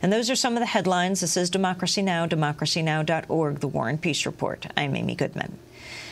And those are some of the headlines. This is Democracy Now!, democracynow.org, The War and Peace Report. I'm Amy Goodman.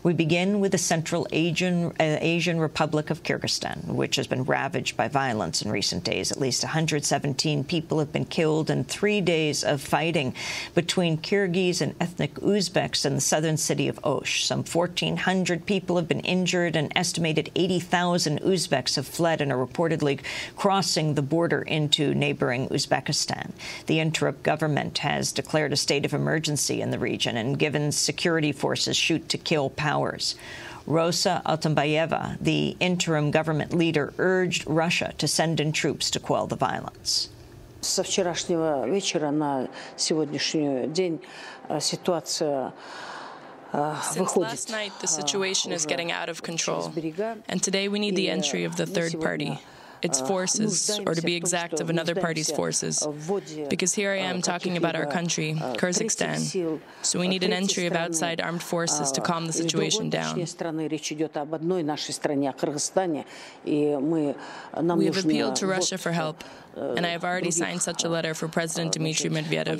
We begin with the Central Asian Republic of Kyrgyzstan, which has been ravaged by violence in recent days. At least 117 people have been killed in 3 days of fighting between Kyrgyz and ethnic Uzbeks in the southern city of Osh. Some 1,400 people have been injured. An estimated 80,000 Uzbeks have fled and are reportedly crossing the border into neighboring Uzbekistan. The interim government has declared a state of emergency in the region and given security forces shoot-to-kill powers. Rosa Altambayeva, the interim government leader, urged Russia to send in troops to quell the violence. Со вчерашнего вечера на сегодняшний день ситуация Since last night, the situation is getting out of control, and today we need the entry of the third party, its forces, or to be exact, of another party's forces. Because here I am talking about our country, Kyrgyzstan, so we need an entry of outside armed forces to calm the situation down. We have appealed to Russia for help, and I have already signed such a letter for President Dmitry Medvedev.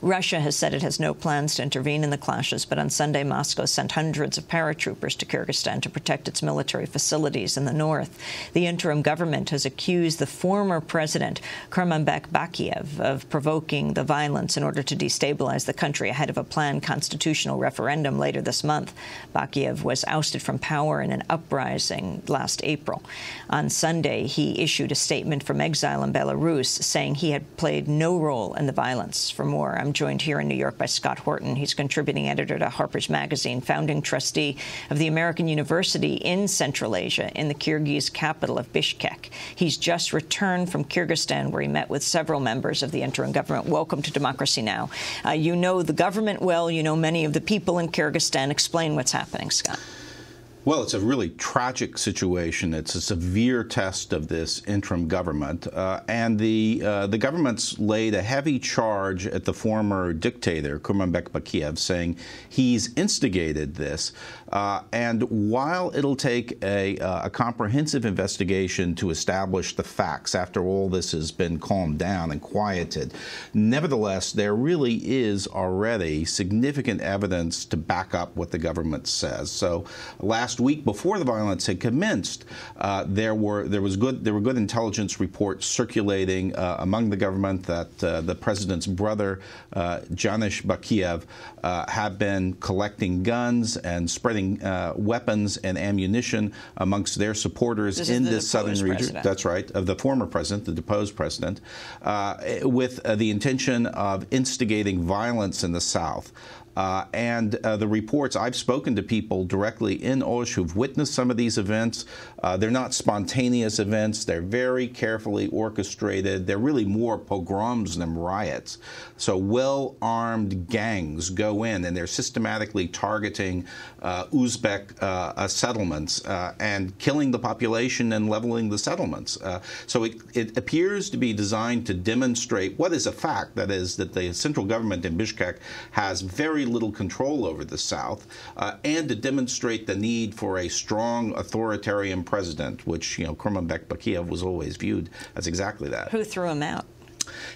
Russia has said it has no plans to intervene in the clashes, but on Sunday, Moscow sent hundreds of paratroopers to Kyrgyzstan to protect its military facilities in the north. The interim government has accused the former president, Kurmanbek Bakiyev, of provoking the violence in order to destabilize the country ahead of a planned constitutional referendum later this month. Bakiyev was ousted from power in an uprising last April. On Sunday, he issued a statement from exile in Belarus saying he had played no role in the violence. For more, I'm joined here in New York by Scott Horton. He's contributing editor to Harper's Magazine, founding trustee of the American University in Central Asia in the Kyrgyz capital of Bishkek. He's just returned from Kyrgyzstan, where he met with several members of the interim government. Welcome to Democracy Now! You know the government well. You know many of the people in Kyrgyzstan. Explain what's happening, Scott. Well, it's a really tragic situation. It's a severe test of this interim government, and the government's laid a heavy charge at the former dictator, Kurmanbek Bakiyev, saying he's instigated this. And while it'll take a comprehensive investigation to establish the facts after all this has been calmed down and quieted, nevertheless, there really is already significant evidence to back up what the government says. So last week, before the violence had commenced, there were good intelligence reports circulating among the government that the president's brother, Janusz Bakiyev, had been collecting guns and spreading weapons and ammunition amongst their supporters in this southern region. That's right, of the former president, the deposed president, with the intention of instigating violence in the south. And the reports, I've spoken to people directly in Osh who've witnessed some of these events. They're not spontaneous events. They're very carefully orchestrated. They're really more pogroms than riots. So well-armed gangs go in, and they're systematically targeting Uzbek settlements and killing the population and leveling the settlements. So it appears to be designed to demonstrate what is a fact, that is, that the central government in Bishkek has very little control over the South, and to demonstrate the need for a strong authoritarian president, which, you know, Kurmanbek Bakiyev was always viewed as exactly that. Who threw him out?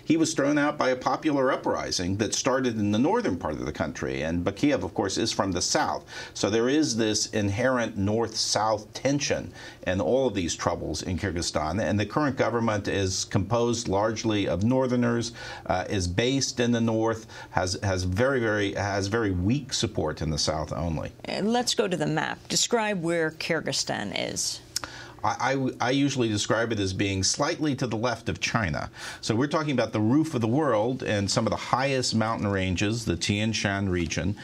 He was thrown out by a popular uprising that started in the northern part of the country. And Bakiyev, of course, is from the south. So there is this inherent north-south tension in all of these troubles in Kyrgyzstan. And the current government is composed largely of northerners, is based in the north, has very weak support in the south only. Let's go to the map. Describe where Kyrgyzstan is. I usually describe it as being slightly to the left of China. So we're talking about the roof of the world and some of the highest mountain ranges, the Tian Shan region.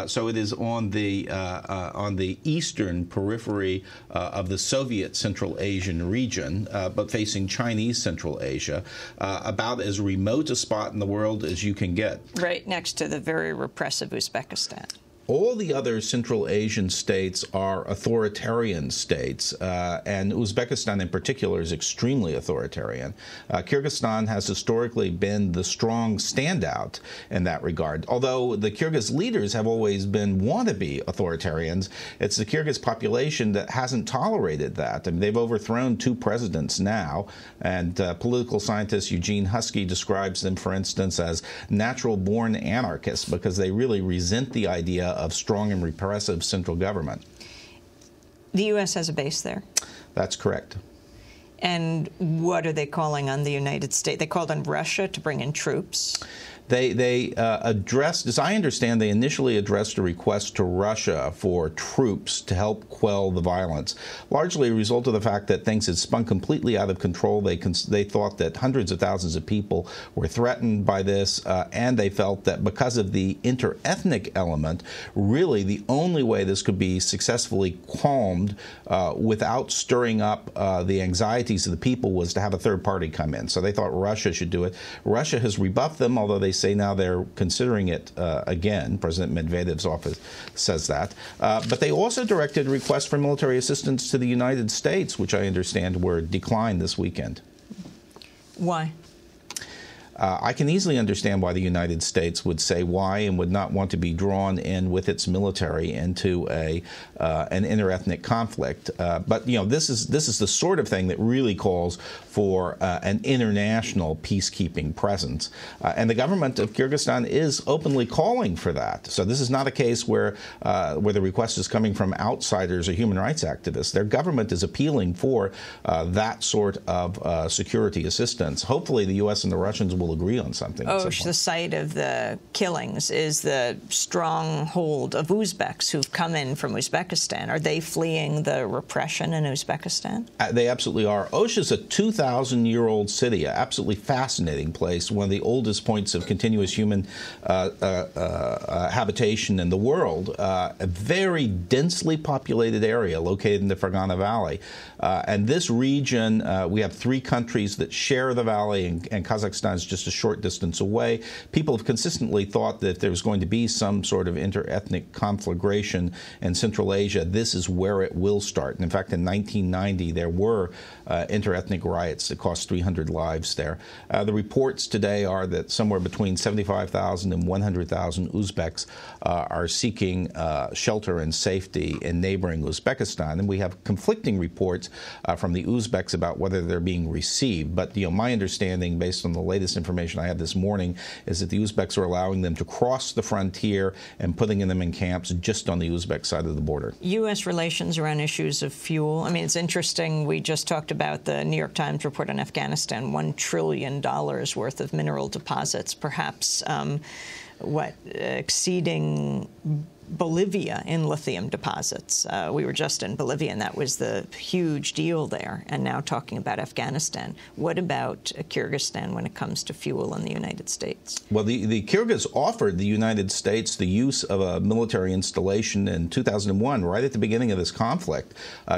So it is on the eastern periphery of the Soviet Central Asian region, but facing Chinese Central Asia, about as remote a spot in the world as you can get. Right next to the very repressive Uzbekistan. all the other Central Asian states are authoritarian states, and Uzbekistan in particular is extremely authoritarian. Kyrgyzstan has historically been the strong standout in that regard. Although the Kyrgyz leaders have always been wannabe authoritarians, it's the Kyrgyz population that hasn't tolerated that. I mean, they've overthrown 2 presidents now, and political scientist Eugene Husky describes them, for instance, as natural-born anarchists because they really resent the idea of strong and repressive central government. The U.S. has a base there. That's correct. And what are they calling on the United States? They called on Russia to bring in troops. They addressed, as I understand, they initially addressed a request to Russia for troops to help quell the violence, largely a result of the fact that things had spun completely out of control. They thought that hundreds of thousands of people were threatened by this, and they felt that because of the interethnic element, really the only way this could be successfully calmed without stirring up the anxieties of the people was to have a third party come in. So they thought Russia should do it. Russia has rebuffed them, although they say now they're considering it again. President Medvedev's office says that. But they also directed requests for military assistance to the United States, which I understand were declined this weekend. Why? I can easily understand why the United States would say why and would not want to be drawn in with its military into an interethnic conflict. But you know, this is the sort of thing that really calls for an international peacekeeping presence, and the government of Kyrgyzstan is openly calling for that. So this is not a case where the request is coming from outsiders or human rights activists. Their government is appealing for that sort of security assistance. Hopefully, the U.S. and the Russians will agree on something. The site of the killings is the stronghold of Uzbeks who've come in from Uzbekistan. Are they fleeing the repression in Uzbekistan? They absolutely are. Osh is a 2,000-year-old city, an absolutely fascinating place, one of the oldest points of continuous human habitation in the world, a very densely populated area located in the Fergana Valley. And this region, we have 3 countries that share the valley, and Kazakhstan is just a short distance away. People have consistently thought that if there was going to be some sort of interethnic conflagration in Central Asia, this is where it will start. And in fact, in 1990, there were interethnic riots that cost 300 lives there. The reports today are that somewhere between 75,000 and 100,000 Uzbeks are seeking shelter and safety in neighboring Uzbekistan. And we have conflicting reports from the Uzbeks about whether they're being received. But you know, my understanding, based on the latest information I had this morning, is that the Uzbeks are allowing them to cross the frontier and putting them in camps just on the Uzbek side of the border. U.S. relations around issues of fuel. I mean, it's interesting. We just talked about the New York Times report on Afghanistan, $1 trillion worth of mineral deposits, perhaps exceeding Bolivia in lithium deposits. We were just in Bolivia, and that was the huge deal there. And now talking about Afghanistan. What about Kyrgyzstan when it comes to fuel in the United States? Well, the Kyrgyz offered the United States the use of a military installation in 2001, right at the beginning of this conflict,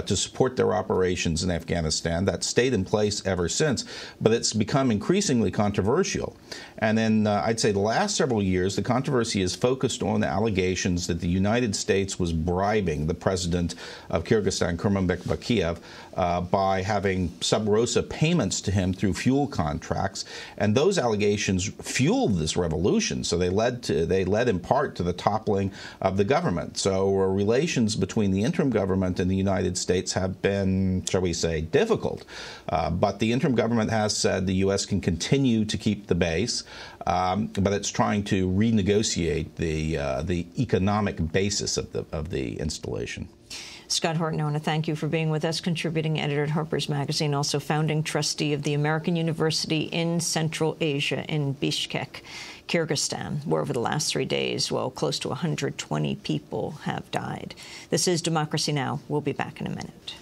to support their operations in Afghanistan. That stayed in place ever since, but it's become increasingly controversial. And then I'd say the last several years, the controversy is focused on the allegations that the United States was bribing the president of Kyrgyzstan, Kurmanbek Bakiyev, by having sub rosa payments to him through fuel contracts. And those allegations fueled this revolution. So they led in part to the toppling of the government. So relations between the interim government and the United States have been, shall we say, difficult. But the interim government has said the U.S. can continue to keep the base. But it's trying to renegotiate the economic basis of the installation. Scott Horton, I want to thank you for being with us, contributing editor at Harper's Magazine, also founding trustee of the American University in Central Asia in Bishkek, Kyrgyzstan, where over the last 3 days, well, close to 120 people have died. This is Democracy Now! We'll be back in a minute.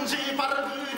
Kurmanbek